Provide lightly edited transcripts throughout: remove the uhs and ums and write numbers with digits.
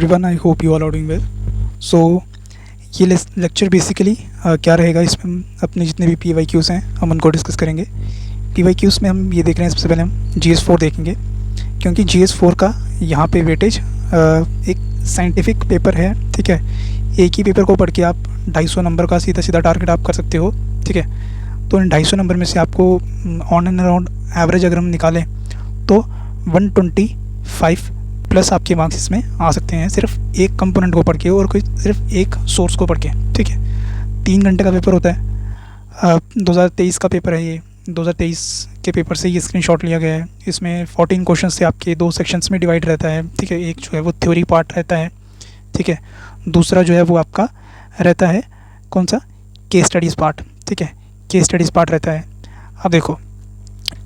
Everyone, I hope you all are doing well. So ये lecture basically क्या रहेगा, इसमें हम अपने जितने भी पी वाई क्यूज़ हैं हम उनको डिस्कस करेंगे। पी वाई क्यूज़ में हम ये देख रहे हैं, सबसे पहले हम जी एस 4 देखेंगे, क्योंकि जी एस 4 का यहाँ पे वेटेज एक साइंटिफिक पेपर है। ठीक है, एक ही पेपर को पढ़ के आप 250 नंबर का सीधा सीधा टारगेट आप कर सकते हो। ठीक है, तो इन 250 नंबर में से आपको ऑन एंड अराउंड एवरेज अगर हम निकालें तो 125 प्लस आपके मार्क्स इसमें आ सकते हैं, सिर्फ एक कंपोनेंट को पढ़ के और कोई सिर्फ एक सोर्स को पढ़ के। ठीक है, 3 घंटे का पेपर होता है। 2023 का पेपर है ये। 2023 के पेपर से ये स्क्रीनशॉट लिया गया है। इसमें 14 क्वेश्चन से आपके 2 सेक्शंस में डिवाइड रहता है। ठीक है, एक जो है वो थ्योरी पार्ट रहता है। ठीक है, दूसरा जो है वो आपका रहता है कौन सा, केस स्टडीज़ पार्ट। ठीक है, केस स्टडीज़ पार्ट रहता है। अब देखो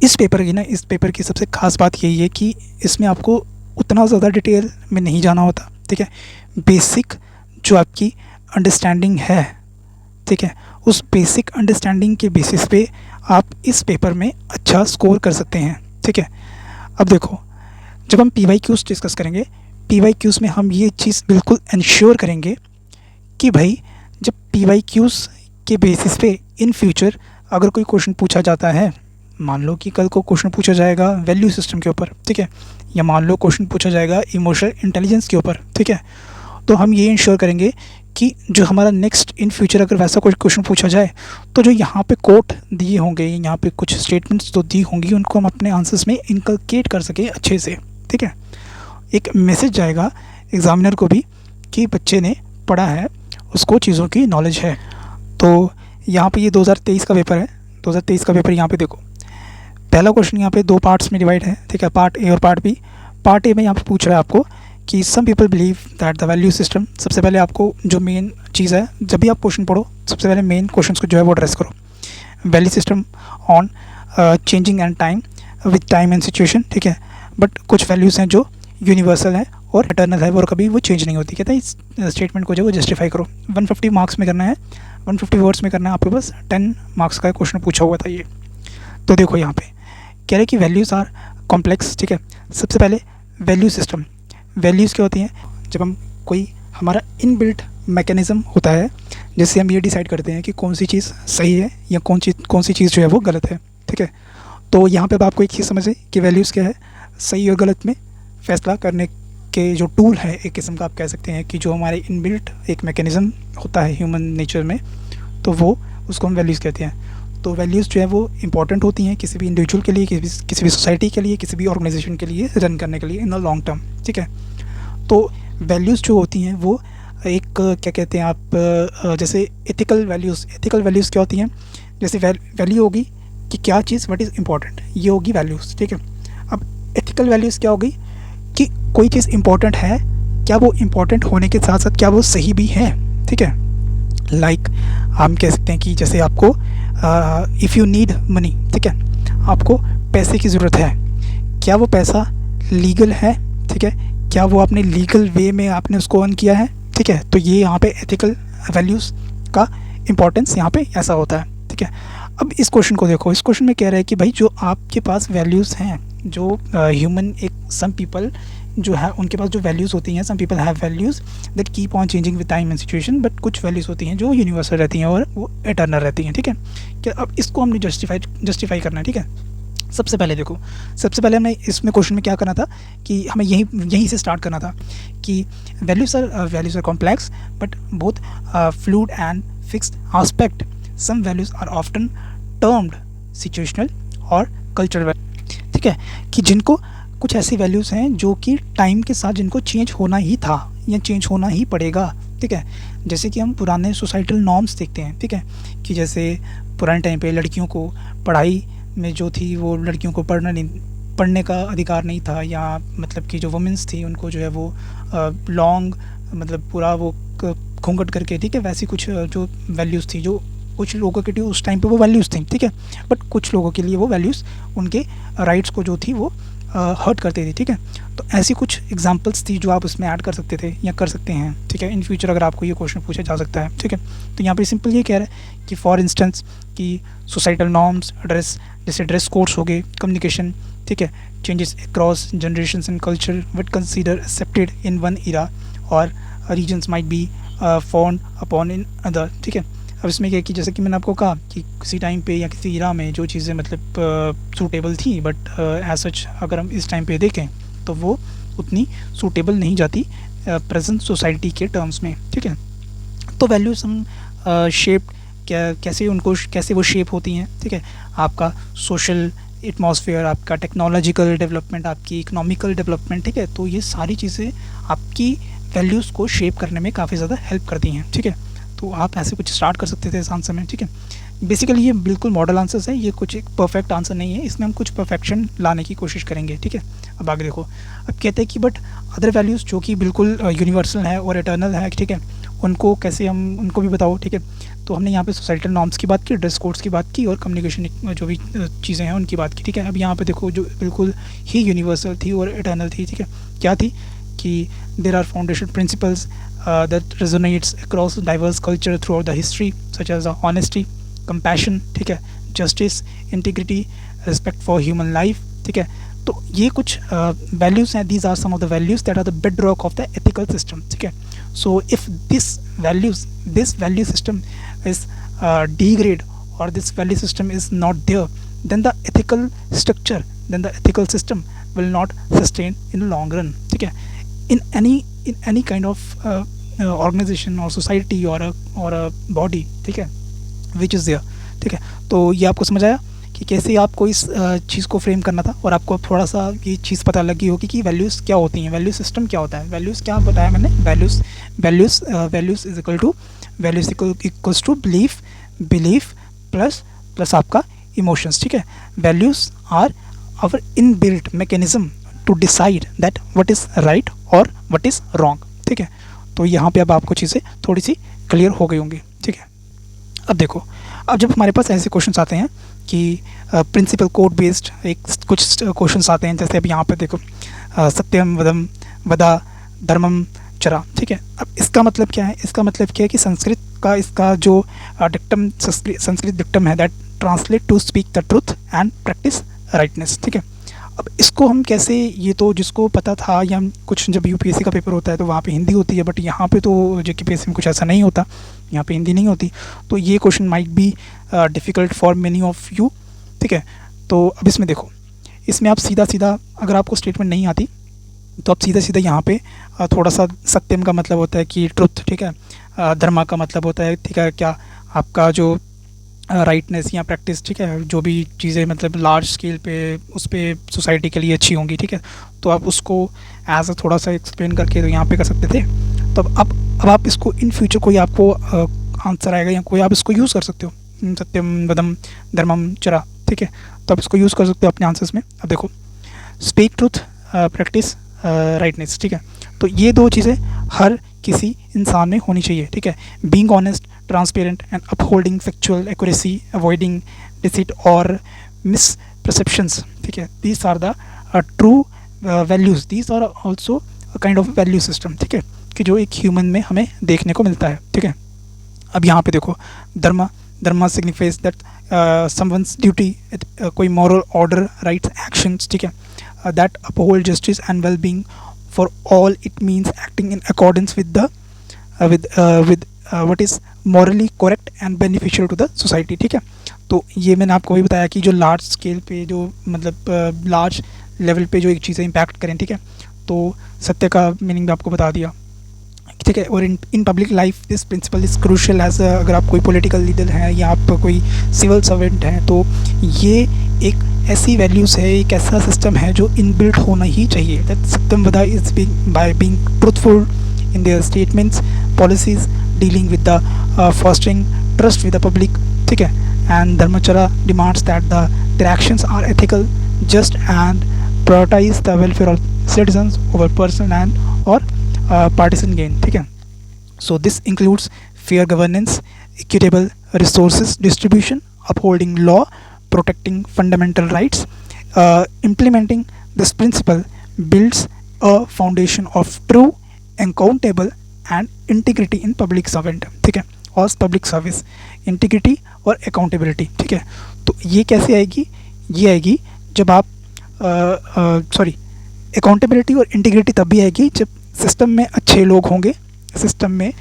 इस पेपर की सबसे ख़ास बात यही है कि इसमें आपको उतना ज़्यादा डिटेल में नहीं जाना होता। ठीक है, बेसिक जो आपकी अंडरस्टैंडिंग है, ठीक है, उस बेसिक अंडरस्टैंडिंग के बेसिस पे आप इस पेपर में अच्छा स्कोर कर सकते हैं। ठीक है, अब देखो जब हम पी वाई क्यूज़ डिस्कस करेंगे, पी वाई क्यूज़ में हम ये चीज़ बिल्कुल इंश्योर करेंगे कि भाई जब पी वाई क्यूज़ के बेसिस पे इन फ्यूचर अगर कोई क्वेश्चन पूछा जाता है, मान लो कि कल को क्वेश्चन पूछा जाएगा वैल्यू सिस्टम के ऊपर, ठीक है, या मान लो क्वेश्चन पूछा जाएगा इमोशनल इंटेलिजेंस के ऊपर, ठीक है, तो हम ये इंश्योर करेंगे कि जो हमारा नेक्स्ट इन फ्यूचर अगर वैसा कोई क्वेश्चन पूछा जाए तो जो यहाँ पे कोट दिए होंगे, यहाँ पे कुछ स्टेटमेंट्स तो दी होंगी, उनको हम अपने आंसर्स में इनकलकेट कर सकें अच्छे से। ठीक है, एक मैसेज जाएगा एग्ज़ामिनर को भी कि बच्चे ने पढ़ा है, उसको चीज़ों की नॉलेज है। तो यहाँ पे ये 2023 का पेपर है। 2023 का पेपर यहाँ पे देखो, पहला क्वेश्चन यहाँ पे 2 पार्ट्स में डिवाइड है। ठीक है, पार्ट ए और पार्ट बी। पार्ट ए में यहाँ पे पूछ रहा है आपको कि some people believe that the value system. सबसे पहले आपको जो मेन चीज़ है, जब भी आप क्वेश्चन पढ़ो सबसे पहले मेन क्वेश्चन को जो है वो एड्रेस करो। Value system on changing and time with time and situation. ठीक है, बट कुछ वैल्यूज़ हैं जो यूनिवर्सल है और इटर्नल है, और कभी वो चेंज नहीं होती। कहते हैं इस स्टेटमेंट को जो वो जस्टिफाई करो। 150 मार्क्स में करना है, 150 वर्ड्स में करना है आपके पास। 10 मार्क्स का क्वेश्चन पूछा हुआ था ये। तो देखो यहाँ पे कह रहे कि वैल्यूज़ आर कॉम्प्लेक्स। ठीक है, सबसे पहले वैल्यू सिस्टम। वैल्यूज़ क्या होती हैं, जब हम कोई हमारा इनबिल्ट मैकेनिज़्म होता है, जिससे हम ये डिसाइड करते हैं कि कौन सी चीज़ सही है या कौन सी चीज़ जो है वो गलत है। ठीक है, तो यहाँ पे आपको एक चीज़ समझे कि वैल्यूज़ क्या है, सही और गलत में फ़ैसला करने के जो टूल है, एक किस्म का आप कह सकते हैं कि जो हमारे इनबिल्ट एक मैकेनिज़्म होता है ह्यूमन नेचर में, तो वो उसको हम वैल्यूज़ कहते हैं। तो वैल्यूज़ जो है वो इंपॉर्टेंट होती हैं किसी भी इंडिविजुअल के लिए, किसी भी सोसाइटी के लिए, किसी भी ऑर्गेनाइजेशन के लिए रन करने के लिए इन द लॉन्ग टर्म। ठीक है, तो वैल्यूज़ जो होती हैं वो एक क्या कहते हैं आप, जैसे एथिकल वैल्यूज़ क्या होती हैं, जैसे वैल्यू होगी कि क्या चीज़ व्हाट इज़ इम्पॉर्टेंट, ये होगी वैल्यूज़। ठीक है, अब एथिकल वैल्यूज़ क्या होगी कि कोई चीज़ इम्पॉर्टेंट है, क्या वो इम्पॉर्टेंट होने के साथ साथ क्या वो सही भी है। ठीक है, लाइक हम कह सकते हैं कि जैसे आपको इफ़ यू नीड मनी, ठीक है, आपको पैसे की ज़रूरत है, क्या वो पैसा लीगल है। ठीक है, क्या वो आपने लीगल वे में आपने उसको अर्न किया है। ठीक है, तो ये यहाँ पे एथिकल वैल्यूज़ का इम्पोर्टेंस यहाँ पे ऐसा होता है। ठीक है, अब इस क्वेश्चन को देखो, इस क्वेश्चन में कह रहा है कि भाई जो आपके पास वैल्यूज़ हैं, जो ह्यूमन एक सम पीपल जो है उनके पास जो वैल्यूज़ होती हैं, some people have values that keep on changing with time and situation, but कुछ वैल्यूज़ होती हैं जो यूनिवर्सल रहती हैं और वो एटर्नल रहती हैं। ठीक है, क्या अब इसको हमने जस्टिफाई करना है। ठीक है, सबसे पहले देखो, सबसे पहले हमें इसमें क्वेश्चन में क्या करना था कि हमें यहीं से स्टार्ट करना था कि values are complex but both fluid and fixed aspect. Some values are often termed situational और कल्चरल। ठीक है, कि जिनको कुछ ऐसी वैल्यूज़ हैं जो कि टाइम के साथ जिनको चेंज होना ही था या चेंज होना ही पड़ेगा। ठीक है, जैसे कि हम पुराने सोसाइटल नॉर्म्स देखते हैं। ठीक है, कि जैसे पुराने टाइम पे लड़कियों को पढ़ाई में जो थी वो लड़कियों को पढ़ने का अधिकार नहीं था, या मतलब कि जो वुमेंस थी उनको जो है वो लॉन्ग मतलब पूरा वो घूंघट करके, ठीक है, वैसी कुछ जो वैल्यूज़ थी जो कुछ लोगों के लिए उस टाइम पे वो वैल्यूज़ थी। ठीक है, बट कुछ लोगों के लिए वो वैल्यूज़ उनके राइट्स को जो थी वो हर्ट करती थी। ठीक है, तो ऐसी कुछ एग्जांपल्स थी जो आप उसमें ऐड कर सकते थे या कर सकते हैं। ठीक है, इन फ्यूचर अगर आपको ये क्वेश्चन पूछा जा सकता है। ठीक है, तो यहाँ पे सिंपल ये कह रहा है कि फॉर इंस्टेंस कि सोसाइटल नॉर्म्स ड्रेस, जैसे ड्रेस कोड्स हो गए, कम्युनिकेशन, ठीक है, changes across generations and culture what consider accepted in one era और regions might be found upon in other, ठीक है। अब इसमें क्या है कि जैसे कि मैंने आपको कहा कि किसी टाइम पे या किसी इरा में जो चीज़ें मतलब सूटेबल थी, बट एज सच अगर हम इस टाइम पे देखें तो वो उतनी सूटेबल नहीं जाती प्रेजेंट सोसाइटी के टर्म्स में, ठीक है। तो वैल्यूज़ हम शेप कैसे वो शेप होती हैं, ठीक है। आपका सोशल एटमॉस्फेयर, आपका टेक्नोलॉजिकल डेवलपमेंट, आपकी इकोनॉमिकल डेवलपमेंट, ठीक है। तो ये सारी चीज़ें आपकी वैल्यूज़ को शेप करने में काफ़ी ज़्यादा हेल्प करती हैं, ठीक है। तो आप ऐसे कुछ स्टार्ट कर सकते थे इस आंसर में, ठीक है। बेसिकली ये बिल्कुल मॉडल आंसर्स है, ये कुछ एक परफेक्ट आंसर नहीं है, इसमें हम कुछ परफेक्शन लाने की कोशिश करेंगे, ठीक है। अब आगे देखो, अब कहते हैं कि बट अदर वैल्यूज़ जो कि बिल्कुल यूनिवर्सल है और इटर्नल है, ठीक है, उनको कैसे हम उनको भी बताओ, ठीक है। तो हमने यहाँ पे सोसाइटल नॉर्म्स की बात की, ड्रेस कोड्स की बात की और कम्युनिकेशन जो भी चीज़ें हैं उनकी बात की, ठीक है। अब यहाँ पे देखो जो बिल्कुल ही यूनिवर्सल थी और इटर्नल थी, ठीक है, क्या थी कि there are foundation principles that resonates across diverse culture throughout the history, such as honesty, compassion, ठीक है, justice, integrity, respect for human life, ठीक है। तो ये कुछ वैल्यूज़ हैं, these are some of the values that are the bedrock of the ethical system, ठीक है। So if this value system is degrade or this value system is not there, then the ethical system will not sustain in the long run, ठीक है। in any kind of organisation और society और a body, ठीक है, which is there, ठीक है। तो ये आपको समझ आया कि कैसे आपको इस चीज़ को फ्रेम करना था, और आपको थोड़ा सा ये चीज़ पता लगी होगी कि वैल्यूज़ क्या होती हैं, वैल्यू सिस्टम क्या होता है। वैल्यूज़ क्या बताया मैंने, values is equal to equals to belief plus आपका इमोशंस, ठीक है। Values are our inbuilt mechanism to decide that what is right और व्हाट इज़ रॉन्ग, ठीक है। तो यहाँ पे अब आपको चीज़ें थोड़ी सी क्लियर हो गई होंगी, ठीक है। अब देखो, अब जब हमारे पास ऐसे क्वेश्चंस आते हैं कि प्रिंसिपल कोड बेस्ड एक कुछ क्वेश्चंस आते हैं, जैसे अब यहाँ पे देखो सत्यम वदम वदा धर्मम चरा, ठीक है। अब इसका मतलब क्या है, इसका मतलब क्या है कि संस्कृत का इसका जो संस्कृत डिक्टम है, that translate to speak the truth and practise rightness, ठीक है। अब इसको हम कैसे, ये तो जिसको पता था, या हम कुछ जब यूपीएससी का पेपर होता है तो वहाँ पे हिंदी होती है, बट यहाँ पे तो जेकेपीएससी में कुछ ऐसा नहीं होता, यहाँ पे हिंदी नहीं होती, तो ये question might be difficult for many of you, ठीक है। तो अब इसमें देखो, इसमें आप सीधा अगर आपको स्टेटमेंट नहीं आती तो आप सीधा यहाँ पे थोड़ा सा, सत्यम का मतलब होता है कि ट्रुथ, ठीक है। धर्मा का मतलब होता है, ठीक है, क्या आपका जो राइटनेस या प्रैक्टिस, ठीक है, जो भी चीज़ें मतलब लार्ज स्केल पे उस पर सोसाइटी के लिए अच्छी होंगी, ठीक है। तो आप उसको एज अ थोड़ा सा एक्सप्लेन करके तो यहाँ पे कर सकते थे। तो अब आप इसको इन फ्यूचर कोई आपको आंसर आएगा या कोई आप इसको यूज़ कर सकते हो, सत्यम वदम धर्मम चरा, ठीक है। तो आप इसको यूज़ कर सकते हो अपने आंसर्स में। अब देखो, स्पीक ट्रूथ, प्रैक्टिस राइटनेस, ठीक है। तो ये दो चीज़ें हर किसी इंसान में होनी चाहिए, ठीक है। Being honest, transparent and upholding factual accuracy, avoiding deceit और मिसपरसेप्शंस, ठीक है। These are the true values, these are also kind of value system, ठीक है, कि जो एक ह्यूमन में हमें देखने को मिलता है, ठीक है। अब यहाँ पे देखो, धर्मा सिग्निफाइज दैट समवंस ड्यूटी, कोई मॉरल ऑर्डर, राइट्स, एक्शंस, ठीक है, that uphold justice and well-being for all. It means acting in accordance with the what is morally correct and beneficial to the society, ठीक है। तो ये मैंने आपको भी बताया कि जो लार्ज स्केल पे, जो मतलब लार्ज लेवल पे जो एक चीज़ें इम्पैक्ट करें, ठीक है। तो सत्य का मीनिंग भी आपको बता दिया, ठीक है। और in public life this principle is crucial as, अगर आप कोई पॉलिटिकल लीडर हैं या आप कोई सिविल सर्वेंट हैं, तो ये एक ऐसी वैल्यूज़ है, एक ऐसा सिस्टम है जो इनबिल्ट होना ही चाहिए। दैट सत्यम वदा is by being truthful in their statements, policies, dealing with the fostering trust with the public, ठीक है। एंड धर्मचर्या demands that their actions are ethical, just and prioritise the welfare of citizens over personal and और partisan gain, ठीक है। So this includes fair governance, equitable resources distribution, upholding law, protecting fundamental rights. Implementing this principle builds a foundation of true, accountable and integrity in public servant, ठीक है, और public service, integrity और accountability, ठीक है। तो ये कैसे आएगी, ये आएगी जब आप अकाउंटेबिलिटी और इंटीग्रिटी तब भी आएगी जब सिस्टम में अच्छे लोग होंगे, सिस्टम में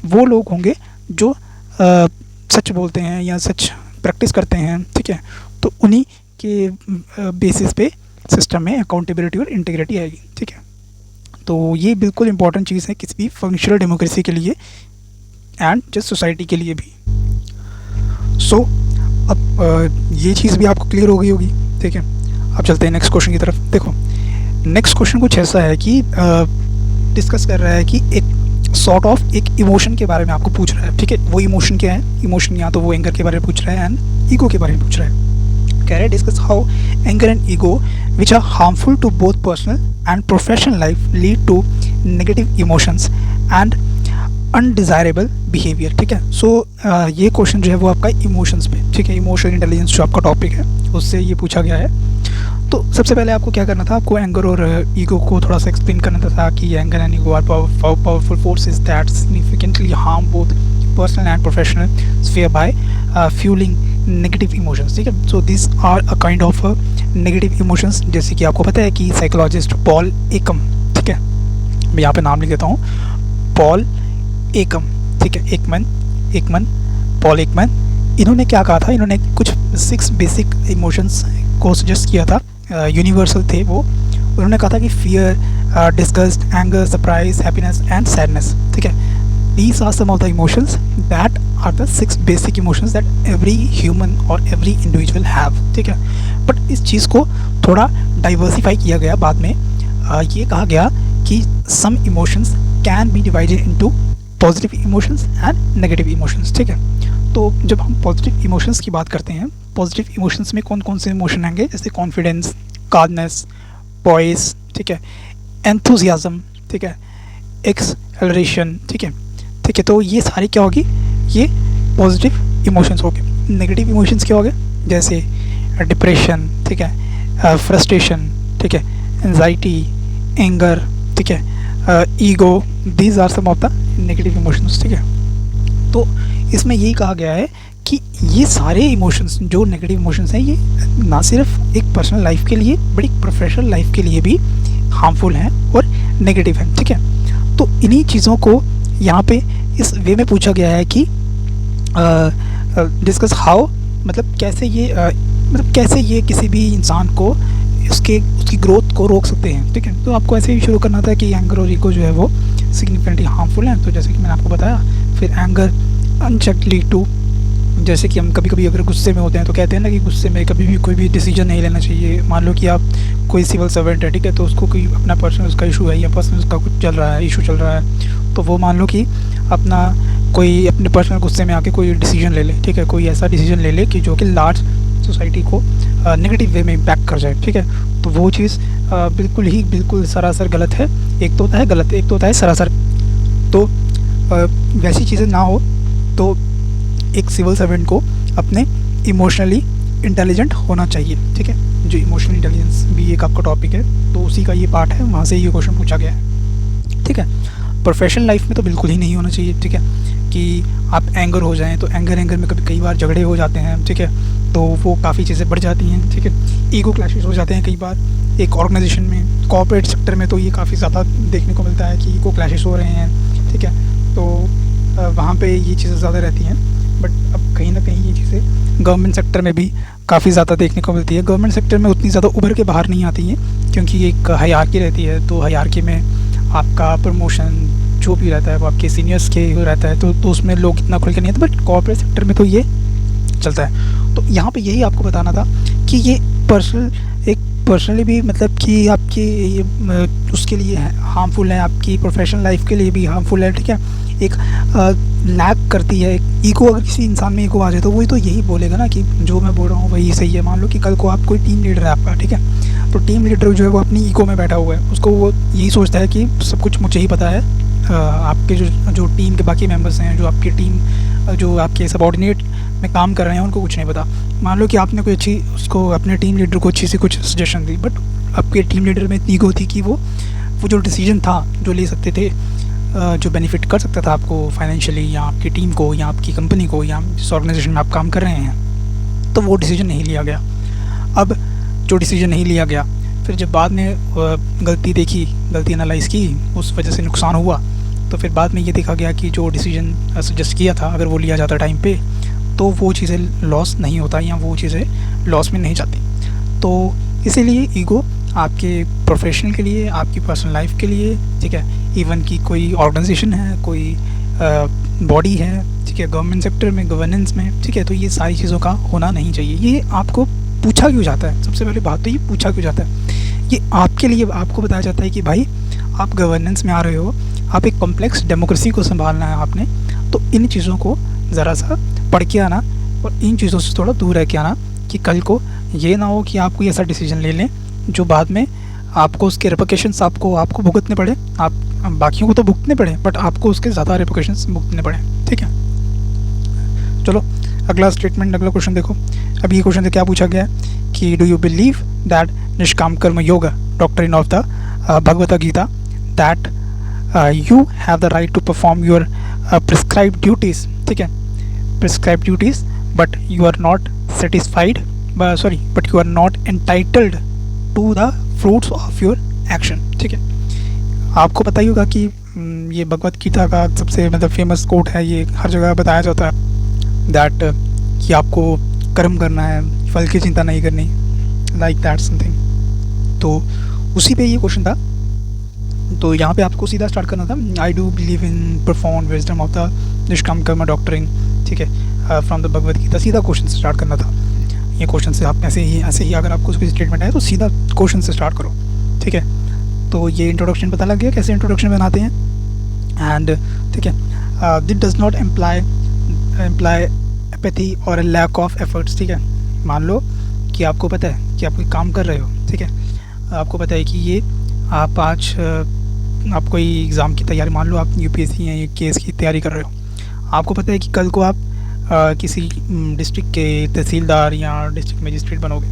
वो लोग होंगे जो सच बोलते हैं या सच प्रैक्टिस करते हैं, ठीक है। तो उन्हीं के बेसिस पे सिस्टम में अकाउंटेबिलिटी और इंटीग्रिटी आएगी, ठीक है। तो ये बिल्कुल इंपॉर्टेंट चीज़ है किसी भी फंक्शनल डेमोक्रेसी के लिए एंड जस्ट सोसाइटी के लिए भी। सो अब ये चीज़ भी आपको क्लियर हो गई होगी, ठीक है। अब चलते हैं नेक्स्ट क्वेश्चन की तरफ। देखो नेक्स्ट क्वेश्चन कुछ ऐसा है कि डिस्कस कर रहा है कि एक सॉर्ट ऑफ एक इमोशन के बारे में आपको पूछ रहा है, ठीक है। वो इमोशन क्या है? इमोशन या तो वो एंगर के बारे में पूछ रहा है एंड ईगो के बारे में पूछ रहा है। कह रहे discuss how anger and ego which are harmful to both personal and professional life lead to negative emotions and undesirable behaviour, ठीक है। सो ये क्वेश्चन जो है वो आपका इमोशंस पे, ठीक है। इमोशनल इंटेलिजेंस जो आपका टॉपिक है उससे ये पूछा गया है। तो सबसे पहले आपको क्या करना था, आपको एंगर और ईगो को थोड़ा सा एक्सप्लेन करना था कि anger and ego are powerful forces that significantly harm both personal and professional sphere by fuelling negative emotions, ठीक है। So this are a kind of negative emotions, जैसे कि आपको पता है कि साइकोलॉजिस्ट पॉल एकम, ठीक है, मैं यहाँ पे नाम लिख देता हूँ, पॉल एकम, ठीक है, एकमन पॉल एकमन, इन्होंने क्या कहा था, इन्होंने कुछ 6 बेसिक इमोशंस को सजेस्ट किया था, यूनिवर्सल थे वो। उन्होंने कहा था कि fear, disgust, anger, surprise, happiness and sadness, ठीक है। These are some of the emotions that are the 6 basic emotions that every human or every individual have, ठीक है। बट इस चीज़ को थोड़ा डाइवर्सिफाई किया गया बाद में, ये कहा गया कि some emotions can be divided into positive emotions and negative emotions, ठीक है। तो जब हम पॉजिटिव इमोशंस की बात करते हैं, पॉजिटिव इमोशंस में कौन कौन से इमोशन आएंगे, जैसे कॉन्फिडेंस, काल्मनेस, पॉइस, ठीक है, एंथुजियाज्म, ठीक है, एक्सलरेशन, ठीक है, ठीक है। तो ये सारी क्या होगी, ये पॉजिटिव इमोशंस हो गए। नेगेटिव इमोशंस क्या हो गए, जैसे डिप्रेशन, ठीक है, फ्रस्ट्रेशन, ठीक है, एंजाइटी, एंगर, ठीक है, ego, these are some of the negative emotions, ठीक है। तो इसमें यही कहा गया है कि ये सारे इमोशंस जो नेगेटिव इमोशंस हैं, ये ना सिर्फ एक पर्सनल लाइफ के लिए बट एक प्रोफेशनल लाइफ के लिए भी हार्मफुल हैं और नेगेटिव हैं, ठीक है। तो इन्हीं चीज़ों को यहाँ पे इस वे में पूछा गया है कि डिस्कस हाउ, मतलब कैसे ये किसी भी इंसान को उसकी ग्रोथ को रोक सकते हैं, ठीक है। तो आपको ऐसे ही शुरू करना था कि एंगर और ईगो जो है वो सिग्निफिकेंटली हार्मफुल हैं। तो जैसे कि मैंने आपको बताया, फिर एंगर अनचेक्ड लीड टू, जैसे कि हम कभी कभी अगर गुस्से में होते हैं तो कहते हैं ना कि गुस्से में कभी भी कोई भी डिसीजन नहीं लेना चाहिए। मान लो कि आप कोई सिविल सर्वेंट है, ठीक है, तो उसको कोई अपना पर्सनल उसका इशू है या पर्सनल उसका कुछ चल रहा है, इशू चल रहा है, तो वो मान लो कि अपने पर्सनल गुस्से में आके कोई डिसीजन ले ले, ठीक है, कोई ऐसा डिसीजन ले ले कि जो कि लार्ज सोसाइटी को नेगेटिव वे में इम्पैक्ट कर जाए, ठीक है। तो वो चीज़ बिल्कुल सरासर गलत है। एक तो होता है गलत, एक तो होता है सरासर। तो वैसी चीज़ें ना हो तो एक सिविल सर्वेंट को अपने इमोशनली इंटेलिजेंट होना चाहिए, ठीक है। जो इमोशनल इंटेलिजेंस भी एक आपका टॉपिक है, तो उसी का ये पार्ट है, वहाँ से ये क्वेश्चन पूछा गया है, ठीक है। प्रोफेशनल लाइफ में तो बिल्कुल ही नहीं होना चाहिए, ठीक है, कि आप एंगर हो जाएं तो एंगर में कई बार झगड़े हो जाते हैं, ठीक है, तो वो काफ़ी चीज़ें बढ़ जाती हैं, ठीक है। ईगो क्लैशेस हो जाते हैं कई बार एक ऑर्गेनाइजेशन में, कॉर्पोरेट सेक्टर में तो ये काफ़ी ज़्यादा देखने को मिलता है कि ईगो क्लैशेस हो रहे हैं, ठीक है। तो वहाँ पे ये चीज़ें ज़्यादा रहती हैं। बट अब कहीं ना कहीं ये चीज़ें गवर्नमेंट सेक्टर में भी काफ़ी ज़्यादा देखने को मिलती है। गवर्नमेंट सेक्टर में उतनी ज़्यादा उभर के बाहर नहीं आती हैं, क्योंकि एक हायरार्की रहती है। तो हायरार्की में आपका प्रमोशन जो भी रहता है वो आपके सीनियर्स के रहता है, तो उसमें लोग इतना खुल के नहीं आते। बट कॉर्पोरेट सेक्टर में तो ये चलता है। तो यहाँ पे यही आपको बताना था कि ये पर्सनली भी, मतलब कि आपकी उसके लिए हार्मफुल है, आपकी प्रोफेशनल लाइफ के लिए भी हार्मफुल है, ठीक है। एक लैग करती है ईगो। अगर किसी इंसान में ईगो आ जाए तो वही तो यही बोलेगा ना कि जो मैं बोल रहा हूँ वही सही है। मान लो कि कल को आप कोई टीम लीडर है आपका, ठीक है, तो टीम लीडर जो है वो अपनी ईगो में बैठा हुआ है, उसको वो यही सोचता है कि सब कुछ मुझे ही पता है, आपके जो टीम के बाकी मेंबर्स हैं, जो आपके सबऑर्डिनेट में काम कर रहे हैं, उनको कुछ नहीं पता। मान लो कि आपने कोई उसको अपने टीम लीडर को अच्छी सी कुछ सजेशन दी, बट आपके टीम लीडर में इतनी ईगो थी कि वो जो डिसीजन था जो ले सकते थे, जो बेनिफिट कर सकता था आपको फाइनेंशियली या आपकी टीम को या आपकी कंपनी को या जिस ऑर्गेनाइजेशन में आप काम कर रहे हैं, तो वो डिसीजन नहीं लिया गया। अब जो डिसीजन नहीं लिया गया, फिर जब बाद में गलती देखी, गलती एनालाइज़ की, उस वजह से नुकसान हुआ, तो फिर बाद में ये देखा गया कि जो डिसीजन सजेस्ट किया था अगर वो लिया जाता टाइम पे तो वो चीज़ें लॉस नहीं होता या वो चीज़ें लॉस में नहीं जाती। तो इसीलिए ईगो आपके प्रोफेशनल के लिए, आपकी पर्सनल लाइफ के लिए, ठीक है, इवन कि कोई ऑर्गेनाइजेशन है, कोई बॉडी है, ठीक है, गवर्नमेंट सेक्टर में, गवर्नेंस में, ठीक है, तो ये सारी चीज़ों का होना नहीं चाहिए। ये आपको पूछा क्यों जाता है? सबसे पहले बात तो ये पूछा क्यों जाता है? ये आपके लिए आपको बताया जाता है कि भाई आप गवर्नेंस में आ रहे हो, आप एक कॉम्प्लेक्स डेमोक्रेसी को संभालना है आपने, तो इन चीज़ों को ज़रा सा पढ़ के आना और इन चीज़ों से थोड़ा दूर रह के आना कि कल को ये ना हो कि आप कोई ऐसा डिसीजन ले लें जो बाद में आपको उसके रिपोर्केशंस आपको भुगतने पड़े। आप बाकियों को तो भुगतने पड़े बट आपको उसके ज़्यादा रिपोर्केशंस भुगतने पड़े। ठीक है, चलो अगला स्टेटमेंट, अगला क्वेश्चन देखो। अब ये क्वेश्चन से क्या पूछा गया है कि do you believe that Nishkam karma yoga doctrine of the Bhagavad Gita that you have the right to perform your prescribe duties, ठीक है, prescribe duties, but you are not satisfied, but you are not entitled to the fruits of your action. ठीक है, आपको पता ही होगा कि ये भगवत गीता का सबसे मतलब फेमस कोट है, ये हर जगह बताया जाता है दैट कि आपको कर्म करना है, फल की चिंता नहीं करनी, लाइक दैट समथिंग। तो उसी पे ये क्वेश्चन था। तो यहाँ पे आपको सीधा स्टार्ट करना था, I do believe in perform wisdom of the निष्काम कर्म डॉक्ट्रिन, ठीक है, फ्रॉम द भगवत गीता। सीधा क्वेश्चन से स्टार्ट करना था। ये क्वेश्चन से आप ऐसे ही अगर आपको कोई स्टेटमेंट है तो सीधा क्वेश्चन से स्टार्ट करो। ठीक है, तो ये इंट्रोडक्शन पता लग गया कैसे इंट्रोडक्शन बनाते हैं। एंड ठीक है, this does not imply apathy और अ लैक ऑफ एफर्ट्स। ठीक है, मान लो कि आपको पता है कि आप कोई काम कर रहे हो, ठीक है, आपको पता है कि ये आप आज आप कोई एग्ज़ाम की तैयारी, मान लो आप यूपीएससी या केस की तैयारी कर रहे हो, आपको पता है कि कल को आप किसी डिस्ट्रिक्ट के तहसीलदार या डिस्ट्रिक्ट मजिस्ट्रेट बनोगे।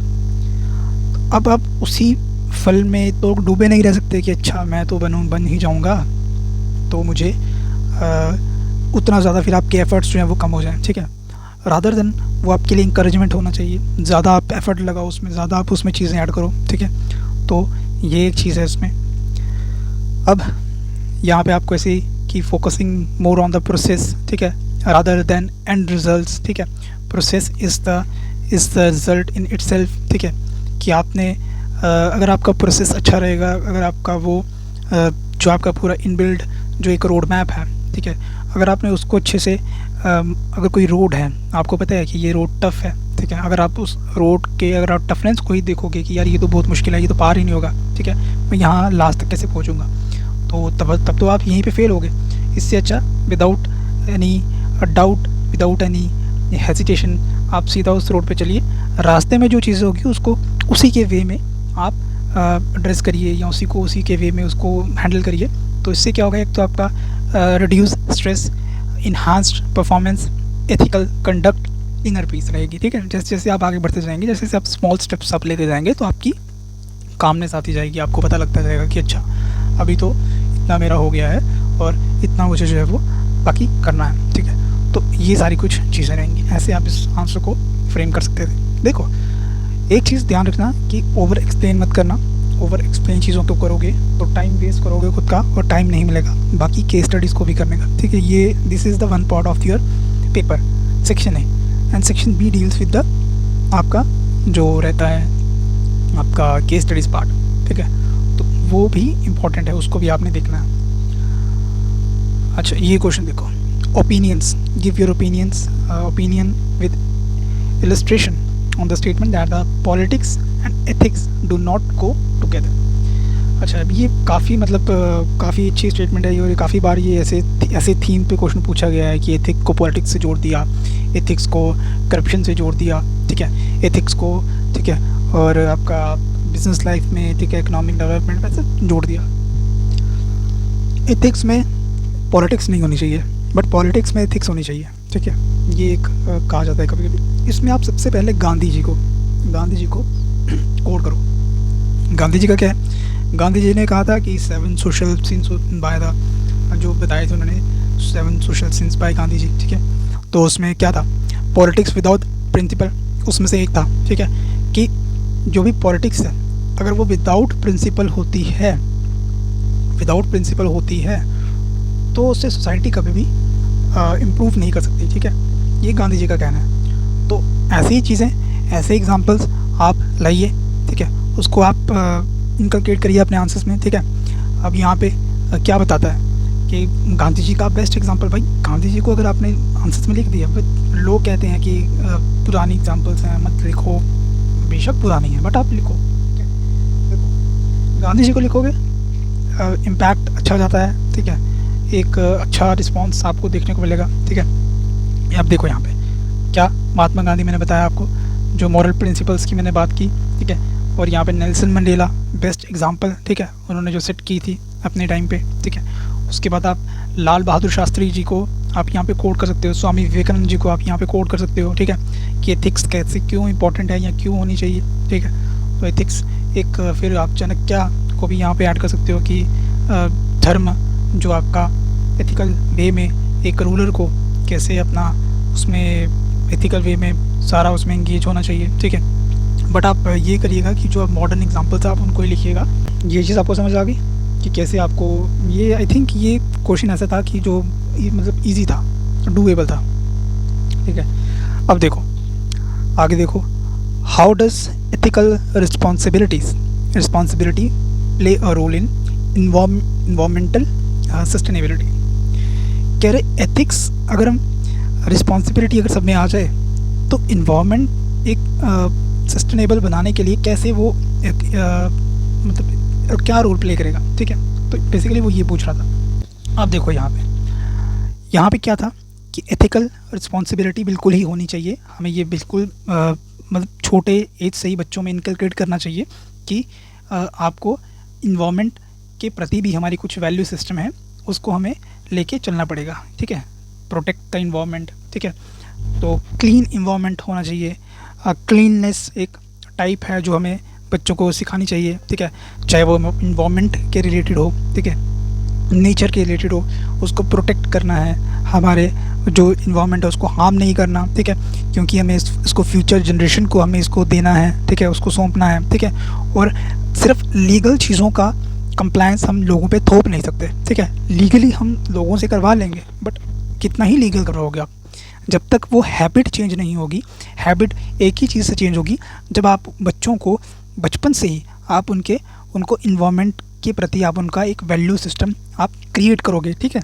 तो अब आप उसी फल में तो डूबे नहीं रह सकते कि अच्छा मैं तो बन ही जाऊंगा, तो मुझे उतना ज़्यादा फिर आपके एफ़र्ट्स जो हैं वो कम हो जाएं। ठीक है, रादर देन वो आपके लिए इंकरेजमेंट होना चाहिए, ज़्यादा आप एफ़र्ट लगाओ उसमें, ज़्यादा आप उसमें चीज़ें ऐड करो। ठीक है, तो ये एक चीज़ है इसमें। अब यहाँ पे आपको ऐसे कि focusing more on the process, ठीक है, रादर देन एंड रिजल्ट्स। ठीक है, process is the result in itself. ठीक है, कि आपने अगर आपका प्रोसेस अच्छा रहेगा, अगर आपका वो जो आपका पूरा इनबिल्ड जो एक रोड मैप है, ठीक है, अगर आपने उसको अच्छे से अगर कोई रोड है, आपको पता है कि ये रोड टफ़ है, ठीक है, अगर आप उस रोड के अगर आप टफनेस को ही देखोगे कि यार ये तो बहुत मुश्किल है, ये तो पार ही नहीं होगा, ठीक है, मैं यहाँ लास्ट तक कैसे पहुँचूँगा, तो तब तो आप यहीं पे फेल होगे। इससे अच्छा without any doubt, without any hesitation आप सीधा उस रोड पे चलिए, रास्ते में जो चीज़ें होगी उसको उसी के वे में आप एड्रेस करिए या उसी के वे में उसको हैंडल करिए। तो इससे क्या होगा, एक तो आपका reduce stress, enhanced performance, ethical conduct, inner peace रहेगी। ठीक है, जैसे जैसे आप आगे बढ़ते जाएंगे, जैसे जैसे आप स्मॉल स्टेप्स आप लेते जाएंगे तो आपकी कामनेस आती जाएगी, आपको पता लगता जाएगा कि अच्छा अभी तो इतना मेरा हो गया है और इतना मुझे जो है वो बाकी करना है। ठीक है, तो ये सारी कुछ चीज़ें रहेंगी, ऐसे आप इस आंसर को फ्रेम कर सकते थे। देखो एक चीज़ ध्यान रखना कि ओवर एक्सप्लेन मत करना, ओवर एक्सप्लेन चीज़ों को करोगे तो टाइम वेस्ट करोगे खुद का और टाइम नहीं मिलेगा बाकी केस स्टडीज़ को भी करने का। ठीक है, ये this is the one part of your paper, section A, and section B deals with the आपका जो रहता है आपका केस स्टडीज़ पार्ट। ठीक है, तो वो भी इम्पॉर्टेंट है, उसको भी आपने देखना है। अच्छा ये क्वेश्चन देखो, opinions, give your opinion with illustration on the statement that the politics and ethics do not go together। अच्छा अब ये काफ़ी मतलब काफ़ी अच्छी स्टेटमेंट है ये, काफ़ी बार ये ऐसे थीम पे क्वेश्चन पूछा गया है कि एथिक्स को पॉलिटिक्स से जोड़ दिया, एथिक्स को करप्शन से जोड़ दिया, ठीक है, एथिक्स को, ठीक है, और आपका बिजनेस लाइफ में, ठीक है, इकोनॉमिक डेवलपमेंट में से जोड़ दिया। एथिक्स में पॉलिटिक्स नहीं होनी चाहिए बट पॉलिटिक्स में एथिक्स होनी चाहिए। ठीक है, ये एक कहा जाता है कभी कभी। इसमें आप सबसे पहले गांधी जी को कोट करो। गांधी जी का क्या है, गांधी जी ने कहा था कि 7 सोशल सिंस बाय द, जो बताए थे उन्होंने 7 social since bye Gandhi ji. ठीक है, तो उसमें क्या था, पॉलिटिक्स विदाउट प्रिंसिपल, उसमें से एक था। ठीक है, कि जो भी पॉलिटिक्स है अगर वो विदाउट प्रिंसिपल होती है, तो उससे सोसाइटी कभी भी इम्प्रूव नहीं कर सकती। ठीक है, ये गांधी जी का कहना है। तो ऐसी ही चीज़ें, ऐसे एग्जांपल्स आप लाइए, ठीक है, उसको आप इनकलकेट करिए अपने आंसर्स में। ठीक है, अब यहाँ पे क्या बताता है कि गांधी जी का बेस्ट एग्जांपल, भाई गांधी जी को अगर आपने आंसर्स में लिख दिया, लोग कहते हैं कि पुरानी एग्जांपल्स हैं मत लिखो, बेशक पुरानी है बट आप लिखो। ठीक है, देखो गांधी जी को लिखोगे इम्पैक्ट अच्छा हो जाता है। ठीक है, एक अच्छा रिस्पॉन्स आपको देखने को मिलेगा। ठीक है, अब देखो यहाँ पे क्या महात्मा गांधी मैंने बताया आपको, जो मॉरल प्रिंसिपल्स की मैंने बात की। ठीक है, और यहाँ पे नेल्सन मंडेला बेस्ट एग्जांपल। ठीक है, उन्होंने जो सेट की थी अपने टाइम पे। ठीक है, उसके बाद आप लाल बहादुर शास्त्री जी को आप यहाँ पे कोट कर सकते हो, स्वामी विवेकानंद जी को आप यहाँ पे कोट कर सकते हो। ठीक है, कि एथिक्स कैसे क्यों इंपॉर्टेंट है या क्यों होनी चाहिए। ठीक है, तो एथिक्स एक, फिर आप चाणक्य को भी यहाँ पे ऐड कर सकते हो कि धर्म जो आपका एथिकल वे में एक रूलर को कैसे अपना उसमें एथिकल वे में सारा उसमें इंगेज होना चाहिए। ठीक है, बट आप ये करिएगा कि जो आप मॉडर्न एग्जांपल्स आप उनको ही लिखिएगा। ये चीज़ आपको समझ आ गई कि कैसे आपको ये, आई थिंक ये क्वेश्चन ऐसा था कि जो मतलब इजी था, डूएबल था। ठीक है, अब देखो आगे देखो, how does ethical responsibility play a role in environmental sustainability. कह रहे एथिक्स अगर हम रिस्पॉन्सिबिलिटी अगर सब में आ जाए तो इन्वायरमेंट एक सस्टेनेबल बनाने के लिए कैसे वो मतलब क्या रोल प्ले करेगा। ठीक है, तो बेसिकली वो ये पूछ रहा था। अब देखो यहाँ पे क्या था कि एथिकल रिस्पॉन्सिबिलिटी बिल्कुल ही होनी चाहिए, हमें ये बिल्कुल मतलब छोटे एज से ही बच्चों में इनकलकेट करना चाहिए कि आपको इन्वायरमेंट के प्रति भी हमारी कुछ वैल्यू सिस्टम है, उसको हमें लेके चलना पड़ेगा। ठीक है, प्रोटेक्ट द इन्वायरमेंट। ठीक है, तो क्लीन इन्वायरमेंट होना चाहिए। क्लीननेस एक टाइप है जो हमें बच्चों को सिखानी चाहिए। ठीक है, चाहे वो इन्वायरमेंट के रिलेटेड हो, ठीक है, नेचर के रिलेटेड हो, उसको प्रोटेक्ट करना है, हमारे जो इन्वायरमेंट है उसको हार्म नहीं करना। ठीक है, क्योंकि हमें इसको फ्यूचर जनरेशन को हमें इसको देना है। ठीक है, उसको सौंपना है। ठीक है, और सिर्फ लीगल चीज़ों का कंप्लायंस हम लोगों पे थोप नहीं सकते। ठीक है, लीगली हम लोगों से करवा लेंगे बट कितना ही लीगल करवाओगे आप, जब तक वो हैबिट चेंज नहीं होगी। हैबिट एक ही चीज़ से चेंज होगी, जब आप बच्चों को बचपन से ही आप उनको इन्वायरमेंट के प्रति आप उनका एक वैल्यू सिस्टम आप क्रिएट करोगे। ठीक है,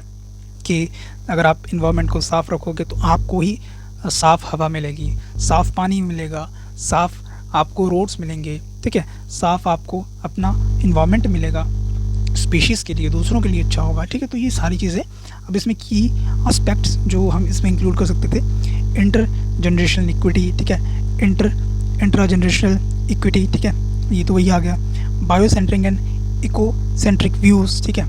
कि अगर आप इन्वायरमेंट को साफ़ रखोगे तो आपको ही साफ़ हवा मिलेगी, साफ़ पानी मिलेगा, साफ़ आपको रोड्स मिलेंगे। ठीक है, साफ़ आपको अपना इन्वायरमेंट मिलेगा, स्पीशीज़ के लिए, दूसरों के लिए अच्छा होगा। ठीक है, तो ये सारी चीज़ें अब इसमें की एस्पेक्ट्स जो हम इसमें इंक्लूड कर सकते थे, इंटर जनरेशनल इक्विटी। ठीक है, इंट्रा जनरेशनल इक्विटी। ठीक है, ये तो वही आ गया। Biocentric and ecocentric views. ठीक है,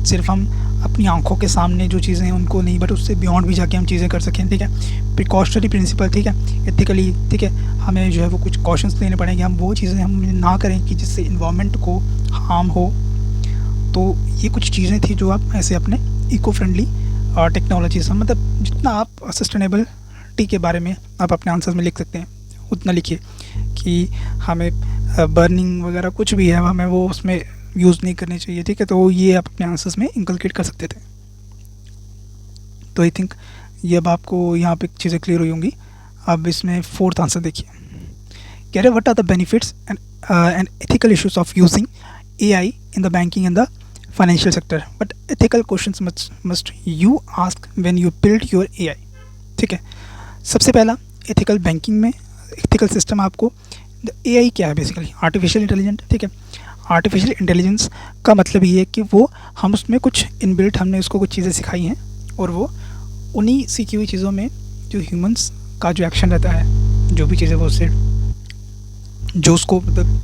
सिर्फ हम अपनी आंखों के सामने जो चीज़ें हैं उनको नहीं, बट उससे बियॉन्ड भी जाके हम चीज़ें कर सकें। ठीक है, प्रिकॉशनरी प्रिंसिपल। ठीक है, एथिकली ठीक है, हमें जो है वो कुछ कॉशंस लेने पड़ेंगे, हम वो चीज़ें हम ना करें कि जिससे इन्वायरमेंट को हार्म हो। तो ये कुछ चीज़ें थी जो आप ऐसे अपने इको फ्रेंडली टेक्नोलॉजीज, मतलब जितना आप सस्टेनेबिलिटी के बारे में आप अपने आंसर्स में लिख सकते हैं उतना लिखिए कि हमें बर्निंग वगैरह कुछ भी है हमें वो उसमें यूज़ नहीं करनी चाहिए। ठीक है, तो ये आप अपने आंसर्स में इंकलकेट कर सकते थे। तो आई थिंक ये अब आपको यहाँ पे चीज़ें क्लियर हुई होंगी। अब इसमें फोर्थ आंसर देखिए, कह रहे what are the benefits and ethical issues of using AI in the banking and the financial sector, but ethical questions must you ask when you build your AI। ठीक है, सबसे पहला एथिकल बैंकिंग में ethical system आपको AI क्या है, basically artificial intelligent. ठीक है, आर्टिफिशियल इंटेलिजेंस का मतलब ये है कि वो हम उसमें कुछ इनबिल्ट हमने उसको कुछ चीज़ें सिखाई हैं और वो उन्हीं सीखी हुई चीज़ों में जो ह्यूमंस का जो एक्शन रहता है, जो भी चीज़ें वो उससे जो उसको मतलब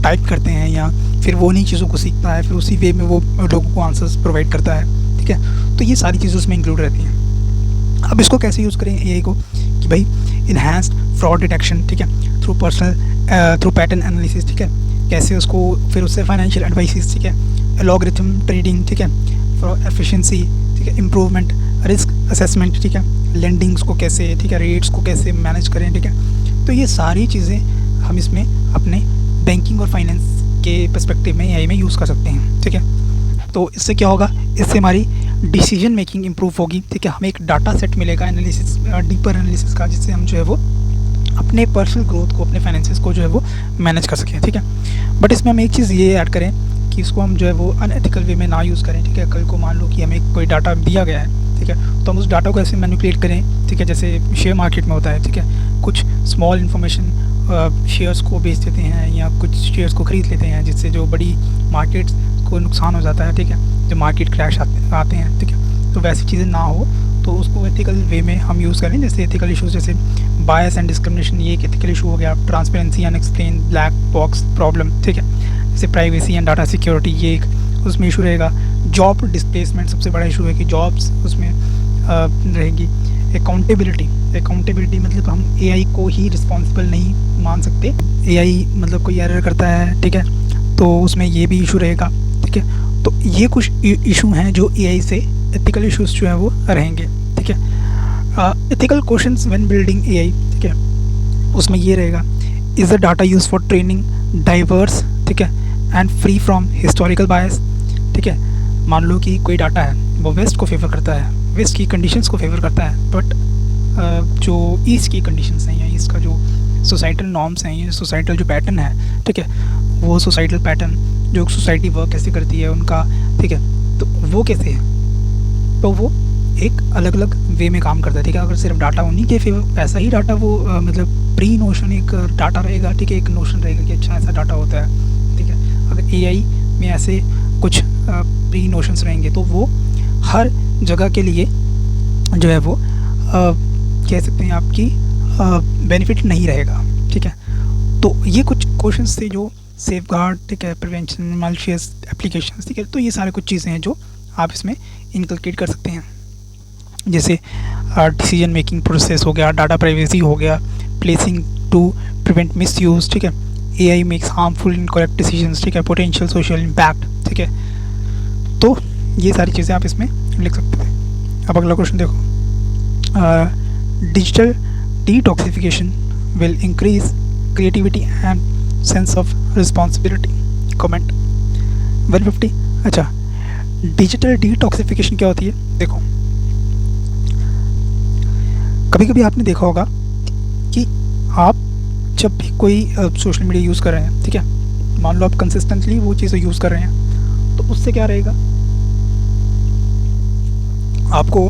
टाइप करते हैं या फिर वो उन्हीं चीज़ों को सीखता है, फिर उसी वे में वो लोगों को आंसर्स प्रोवाइड करता है। ठीक है, तो ये सारी चीज़ें उसमें इंक्लूड रहती हैं। अब इसको कैसे यूज़ करें AI को कि भाई इन्हांस्ड फ्रॉड डिटेक्शन। ठीक है, थ्रू पैटर्न एनालिसिस। ठीक है, कैसे उसको फिर उससे फाइनेंशियल एडवाइसेस। ठीक है, एल्गोरिथम ट्रेडिंग। ठीक है, फॉर एफिशिएंसी। ठीक है, इम्प्रूवमेंट, रिस्क असेसमेंट। ठीक है, लेंडिंग्स को कैसे, ठीक है, रेट्स को कैसे मैनेज करें। ठीक है, तो ये सारी चीज़ें हम इसमें अपने बैंकिंग और फाइनेंस के पर्सपेक्टिव में एआई में यूज़ कर सकते हैं। ठीक है, तो इससे क्या होगा, इससे हमारी डिसीजन मेकिंग इम्प्रूव होगी। ठीक है, हमें एक डाटा सेट मिलेगा एनालिसिस, डीपर एनालिसिस का, जिससे हम जो है वो अपने पर्सनल ग्रोथ को, अपने फाइनेंसेस को जो है वो मैनेज कर सकें। ठीक है, बट इसमें हम एक चीज़ ये ऐड करें कि इसको हम जो है वो अनएथिकल वे में ना यूज़ करें। ठीक है, कल को मान लो कि हमें कोई डाटा दिया गया है, ठीक है, तो हम उस डाटा को ऐसे मैनिपुलेट करें, ठीक है, जैसे शेयर मार्केट में होता है। ठीक है, कुछ स्मॉल इन्फॉर्मेशन शेयर्स को बेच देते हैं या कुछ शेयर्स को ख़रीद लेते हैं, जिससे जो बड़ी मार्केट को नुकसान हो जाता है। ठीक है, जो मार्केट क्रैश आते हैं। ठीक है, तो वैसी चीज़ें ना हो, तो उसको एथिकल वे में हम यूज़ करें। जैसे एथिकल इशूज़ जैसे बायस एंड डिस्क्रिमिनेशन, ये एक एथिकल इशू हो गया। Transparency, unexplained, black box problem. ठीक है, जैसे प्राइवेसी एंड डाटा सिक्योरिटी, ये एक उसमें इशू रहेगा। जॉब डिस्प्लेसमेंट सबसे बड़ा इशू है कि जॉब्स उसमें रहेगी। अकाउंटेबिलिटी मतलब हम एआई को ही रिस्पॉन्सिबल नहीं मान सकते। एआई मतलब कोई एरर करता है, ठीक है, तो उसमें ये भी इशू रहेगा। ठीक है, तो ये कुछ इशू हैं जो एआई से एथिकल इश्यूज जो है वो रहेंगे। ठीक है, ethical questions when building AI, ठीक है, उसमें ये रहेगा, is the data use for training diverse, ठीक है, एंड फ्री फ्रॉम हिस्टोरिकल बायस। ठीक है, मान लो कि कोई डाटा है वो वेस्ट को फेवर करता है, वेस्ट की कंडीशंस को फेवर करता है, बट जो ईस्ट की कंडीशंस हैं या ईस्ट का जो सोसाइटल नॉर्म्स हैं, ये सोसाइटल जो पैटर्न है, ठीक है, वो सोसाइटल पैटर्न जो सोसाइटी वर्क कैसे करती है उनका, ठीक है, तो वो कैसे है, तो वो एक अलग अलग वे में काम करता है। ठीक है, अगर सिर्फ डाटा उन्हीं के फेवर, ऐसा ही डाटा वो मतलब प्री नोशन एक डाटा रहेगा। ठीक है, एक नोशन रहेगा कि अच्छा ऐसा डाटा होता है। ठीक है, अगर एआई में ऐसे कुछ प्री नोशंस रहेंगे तो वो हर जगह के लिए जो है वो कह सकते हैं आपकी बेनिफिट नहीं रहेगा। ठीक है, तो ये कुछ क्वेश्चंस थे जो सेफगार्ड, ठीक है, प्रिवेंशन, मालिशियस एप्लीकेशंस, ठीक है, तो ये सारे कुछ चीज़ें हैं जो आप इसमें इनकलकेट कर सकते हैं। जैसे डिसीजन मेकिंग प्रोसेस हो गया, डाटा प्राइवेसी हो गया, प्लेसिंग टू प्रिवेंट मिसयूज। ठीक है, AI makes harmful incorrect decisions. ठीक है, पोटेंशियल सोशल इम्पैक्ट। ठीक है, तो ये सारी चीज़ें आप इसमें लिख सकते थे। अब अगला क्वेश्चन देखो, digital detoxification will increase creativity and sense of responsibility. Comment 150। अच्छा, डिजिटल डिटॉक्सिफिकेशन क्या होती है? देखो, कभी कभी आपने देखा होगा कि आप जब भी कोई सोशल मीडिया यूज़ कर रहे हैं, ठीक है, मान लो आप कंसिस्टेंटली वो चीज़ें यूज़ कर रहे हैं, तो उससे क्या रहेगा, आपको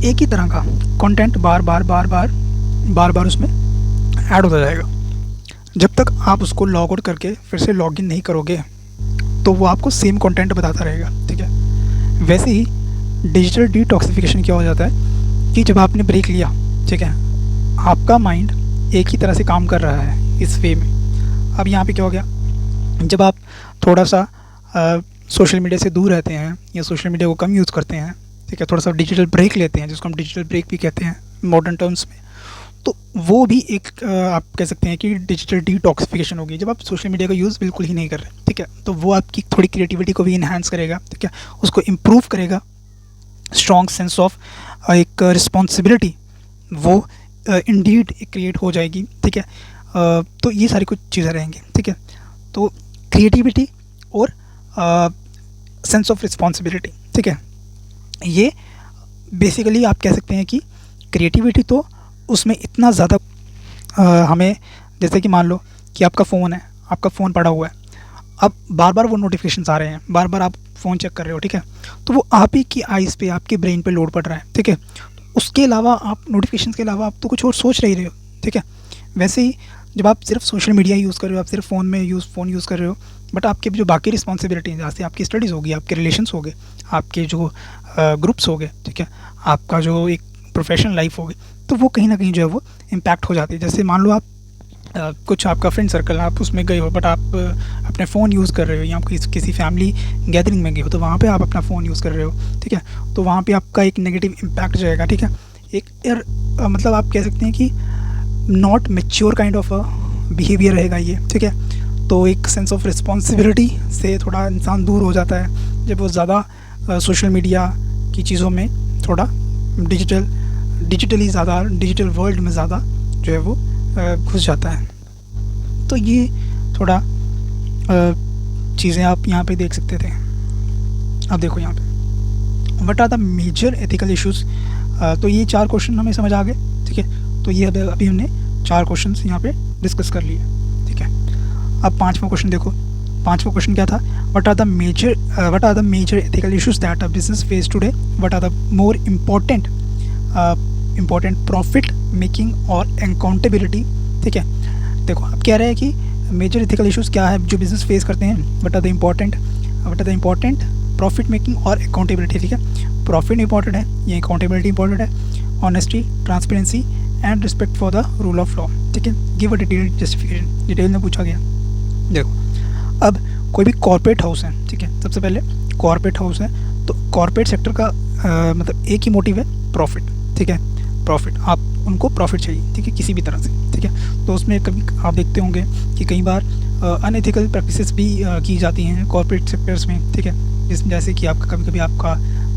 एक ही तरह का कंटेंट बार बार उसमें ऐड होता जाएगा। जब तक आप उसको लॉग आउट करके फिर से लॉग इन नहीं करोगे तो वो आपको सेम कंटेंट बताता रहेगा। ठीक है, वैसे ही डिजिटल डिटॉक्सिफिकेशन क्या हो जाता है कि जब आपने ब्रेक लिया, ठीक है, आपका माइंड एक ही तरह से काम कर रहा है इस वे में। अब यहाँ पे क्या हो गया, जब आप थोड़ा सा सोशल मीडिया से दूर रहते हैं या सोशल मीडिया को कम यूज़ करते हैं, ठीक है, थोड़ा सा डिजिटल ब्रेक लेते हैं, जिसको हम डिजिटल ब्रेक भी कहते हैं मॉडर्न टर्म्स में, तो वो भी एक आप कह सकते हैं कि डिजिटल डिटॉक्सिफिकेशन होगी। जब आप सोशल मीडिया का यूज़ बिल्कुल ही नहीं कर रहे, ठीक है, तो वो आपकी थोड़ी क्रिएटिविटी को भी इन्हांस करेगा, ठीक है, उसको इम्प्रूव करेगा। स्ट्रॉन्ग सेंस ऑफ एक रिस्पॉन्सिबिलिटी वो इंडीड क्रिएट हो जाएगी। ठीक है, तो ये सारी कुछ चीज़ें रहेंगी। ठीक है, तो क्रिएटिविटी और सेंस ऑफ रिस्पॉन्सिबिलिटी, ठीक है, ये बेसिकली आप कह सकते हैं कि क्रिएटिविटी तो उसमें इतना ज़्यादा हमें, जैसे कि मान लो कि आपका फ़ोन है, आपका फ़ोन पड़ा हुआ है, अब बार बार वो नोटिफिकेशंस आ रहे हैं, बार बार आप फ़ोन चेक कर रहे हो, ठीक है, तो वो आप ही की आइज़ पे, आपके ब्रेन पे लोड पड़ रहा है। ठीक है, उसके अलावा आप नोटिफिकेशंस के अलावा आप तो कुछ और सोच नहीं रहे हो। ठीक है, वैसे ही जब आप सिर्फ सोशल मीडिया यूज़ कर रहे हो, आप सिर्फ फ़ोन यूज़ कर रहे हो, बट आपके जो बाकी रिस्पॉन्सिबिलिटी हैं, जैसे आपकी स्टडीज़ होगी, आपके रिलेशंस हो गए, आपके जो ग्रुप्स हो गए, ठीक है, आपका जो एक प्रोफेशनल लाइफ होगी, तो वो कहीं ना कहीं जो है वो इम्पैक्ट हो जाती है। जैसे मान लो आप कुछ आपका फ्रेंड सर्कल, आप उसमें गए हो, बट आप अपने फ़ोन यूज़ कर रहे हो, या आप किसी फैमिली गैदरिंग में गए हो, तो वहाँ पे आप अपना फ़ोन यूज़ कर रहे हो। ठीक है, तो वहाँ पे आपका एक नेगेटिव इम्पैक्ट जाएगा। ठीक है, एक मतलब आप कह सकते हैं कि not mature kind of behaviour रहेगा ये। ठीक है, तो एक सेंस ऑफ रिस्पॉन्सिबिलिटी से थोड़ा इंसान दूर हो जाता है जब वो ज़्यादा सोशल मीडिया की चीज़ों में थोड़ा डिजिटली ज़्यादा, डिजिटल वर्ल्ड में ज़्यादा जो है वो घुस जाता है। तो ये थोड़ा चीज़ें आप यहाँ पे देख सकते थे। अब देखो यहाँ पे what are the major ethical issues. तो ये 4 क्वेश्चन हमें समझ आ गए, ठीक है। तो ये अभी हमने 4 क्वेश्चन यहाँ पे डिस्कस कर लिए, ठीक है। अब 5वां क्वेश्चन देखो। 5वां क्वेश्चन क्या था, what are the major ethical issues that a business face today, what are the more important profit making और अकाउंटेबिलिटी, ठीक है। देखो अब कह रहे हैं कि मेजर एथिकल इश्यूज़ क्या है जो बिजनेस फेस करते हैं, what are the important profit making और अकाउंटेबिलिटी, ठीक है। प्रॉफिट इंपॉर्टेंट है, ये अकाउंटेबिलिटी इंपॉर्टेंट है, honesty, transparency and respect for the rule of law, ठीक है। Give a detailed justification, detail में पूछा गया। देखो अब कोई भी कॉर्पोरेट हाउस है, ठीक है, सबसे पहले कॉर्पोरेट हाउस है तो कॉर्पोरेट सेक्टर का मतलब एक ही मोटिव है, प्रॉफिट, ठीक है। प्रॉफिट, आप उनको प्रॉफिट चाहिए, ठीक है, किसी भी तरह से, ठीक है। तो उसमें कभी आप देखते होंगे कि कई बार अनएथिकल प्रैक्टिसेस भी की जाती हैं कॉर्पोरेट सेक्टर्स में, ठीक है। जैसे कि आपका कभी आपका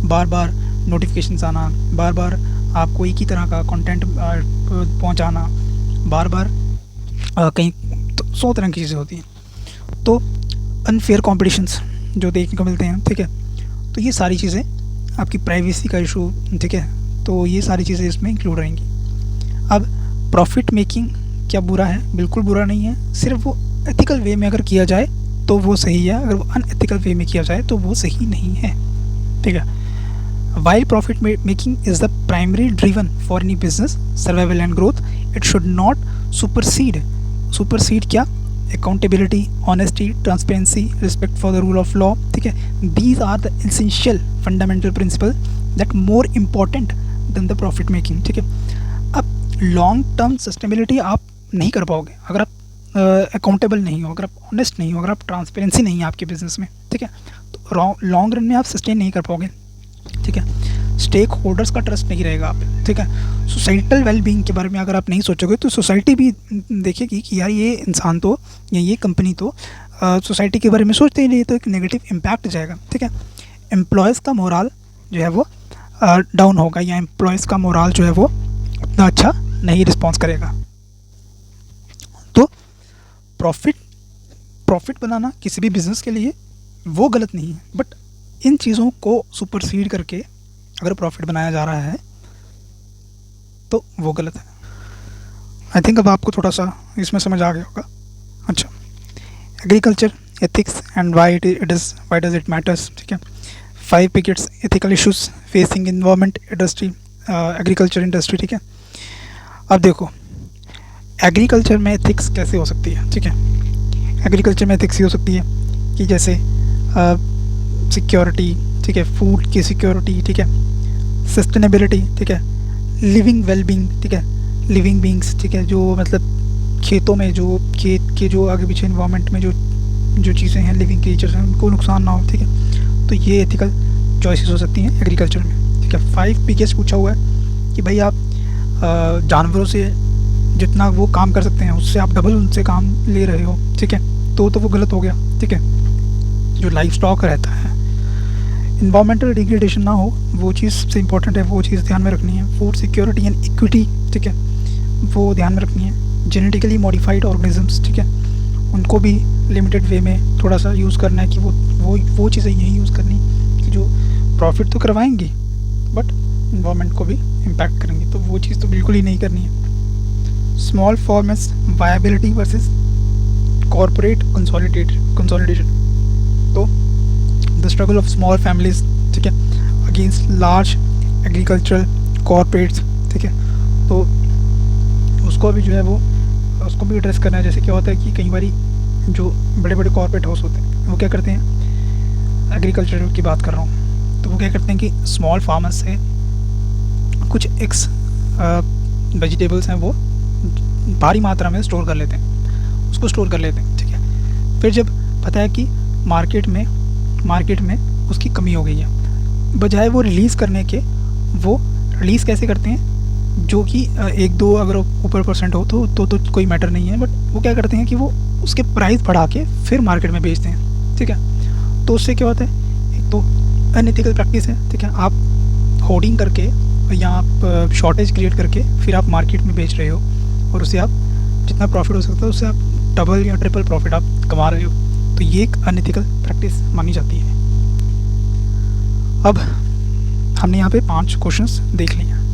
बार बार नोटिफिकेशंस आना, बार बार आपको एक ही तरह का कंटेंट पहुंचाना, बार बार कहीं तो 100 तरह की चीज़ें होती हैं। तो अनफेयर कॉम्पिटिशन्स जो देखने को मिलते हैं, ठीक है। तो ये सारी चीज़ें आपकी प्राइवेसी का इशू, ठीक है, तो ये सारी चीज़ें इसमें इंक्लूड रहेंगी। अब प्रॉफिट मेकिंग क्या बुरा है? बिल्कुल बुरा नहीं है, सिर्फ वो एथिकल वे में अगर किया जाए तो वो सही है, अगर वो अनएथिकल वे में किया जाए तो वो सही नहीं है, ठीक है। While profit making is the primary driven for any business survival and growth, it should not supersede क्या? Accountability, honesty, transparency, respect for the rule of law, ठीक है। These are the essential fundamental principle that more important than the profit making, ठीक है। अब long term sustainability आप नहीं कर पाओगे अगर आप अकाउंटेबल नहीं हो, अगर आप ऑनेस्ट नहीं हो, अगर आप ट्रांसपेरेंसी नहीं है आपके बिजनेस में, ठीक है। तो लॉन्ग रन में आप सस्टेन नहीं कर पाओगे, ठीक है। स्टेक होल्डर्स का ट्रस्ट नहीं रहेगा आप, ठीक है। सोसाइटल वेलबींग के बारे में अगर आप नहीं सोचोगे तो सोसाइटी भी देखेगी कि यार ये इंसान तो या ये कंपनी तो सोसाइटी के बारे में सोचते ही नहीं, तो एक नेगेटिव इम्पैक्ट जाएगा, ठीक है। एम्प्लॉयज़ का मोराल जो है वो डाउन होगा, या एम्प्लॉयज़ का मोराल जो है वो उतना अच्छा नहीं रिस्पॉन्स करेगा। तो प्रॉफिट बनाना किसी भी बिज़नेस के लिए वो गलत नहीं है, बट इन चीज़ों को सुपरसीड करके अगर प्रॉफिट बनाया जा रहा है तो वो गलत है। आई थिंक अब आपको थोड़ा सा इसमें समझ आ गया होगा। अच्छा, agriculture ethics and why does it matters, ठीक है। 5 biggest ethical issues facing environment industry, agriculture industry, ठीक है। अब देखो एग्रीकल्चर में एथिक्स कैसे हो सकती है, ठीक है। एग्रीकल्चर में एथिक्स ये हो सकती है कि जैसे सिक्योरिटी, ठीक है, फूड की सिक्योरिटी, ठीक है, सस्टेनेबिलिटी, ठीक है, लिविंग वेलबींग, ठीक है, लिविंग बींग्स, ठीक है, जो मतलब खेतों में जो खेत के जो आगे पीछे इन्वायरमेंट में जो चीज़ें हैं, लिविंग क्रिएचर्स हैं, उनको नुकसान ना हो, ठीक है। तो ये एथिकल चॉइसेस हो सकती हैं एग्रीकल्चर में, ठीक है। 5 बिगेस्ट पूछा हुआ है कि भाई आप जानवरों से जितना वो काम कर सकते हैं उससे आप डबल उनसे काम ले रहे हो, ठीक है, तो वो गलत हो गया, ठीक है। जो लाइफ स्टॉक रहता है, इन्वायरमेंटल डिग्रेडेशन ना हो, वो चीज़ सबसे इंपॉर्टेंट है, वो चीज़ ध्यान में रखनी है। फूड सिक्योरिटी एंड इक्विटी, ठीक है, वो ध्यान में रखनी है। जेनेटिकली मॉडिफाइड ऑर्गेनिजम्स, ठीक है, उनको भी लिमिटेड वे में थोड़ा सा यूज़ करना है कि वो चीज़ें यही यूज़ करनी कि जो प्रॉफिट तो करवाएंगी बट इन्वायरमेंट को भी इम्पैक्ट करेंगे, तो वो चीज़ तो बिल्कुल ही नहीं करनी है। Small farmers viability versus corporate consolidation, तो the struggle of small families, ठीक है, अगेंस्ट लार्ज एग्रीकल्चरल कॉर्पोरेट्स, ठीक है। तो उसको भी जो है वो उसको भी एड्रेस करना है। जैसे क्या होता है कि कई बार जो बड़े बड़े कॉर्पोरेट हाउस होते हैं वो क्या करते हैं, एग्रीकल्चर की बात कर रहा हूँ, तो वो क्या करते हैं कि स्मॉल फार्मर्स से कुछ एक्स वेजिटेबल्स हैं वो भारी मात्रा में स्टोर कर लेते हैं, उसको स्टोर कर लेते हैं, ठीक है। फिर जब पता है कि मार्केट में उसकी कमी हो गई है, बजाय वो रिलीज़ करने के, वो रिलीज़ कैसे करते हैं, जो कि 1-2 अगर ऊपर परसेंट हो तो कोई मैटर नहीं है, बट वो क्या करते हैं कि वो उसके प्राइस बढ़ा के फिर मार्केट में बेचते हैं, ठीक है। तो उससे क्या होता है, एक तो अनएथिकल प्रैक्टिस है, ठीक है, आप होर्डिंग करके या आप शॉर्टेज क्रिएट करके फिर आप मार्केट में बेच रहे हो, और उससे आप जितना प्रॉफिट हो सकता है उससे आप डबल या ट्रिपल प्रॉफिट आप कमा रहे हो, तो ये एक अनएथिकल प्रैक्टिस मानी जाती है। अब हमने यहाँ पे 5 क्वेश्चंस देख लिए हैं।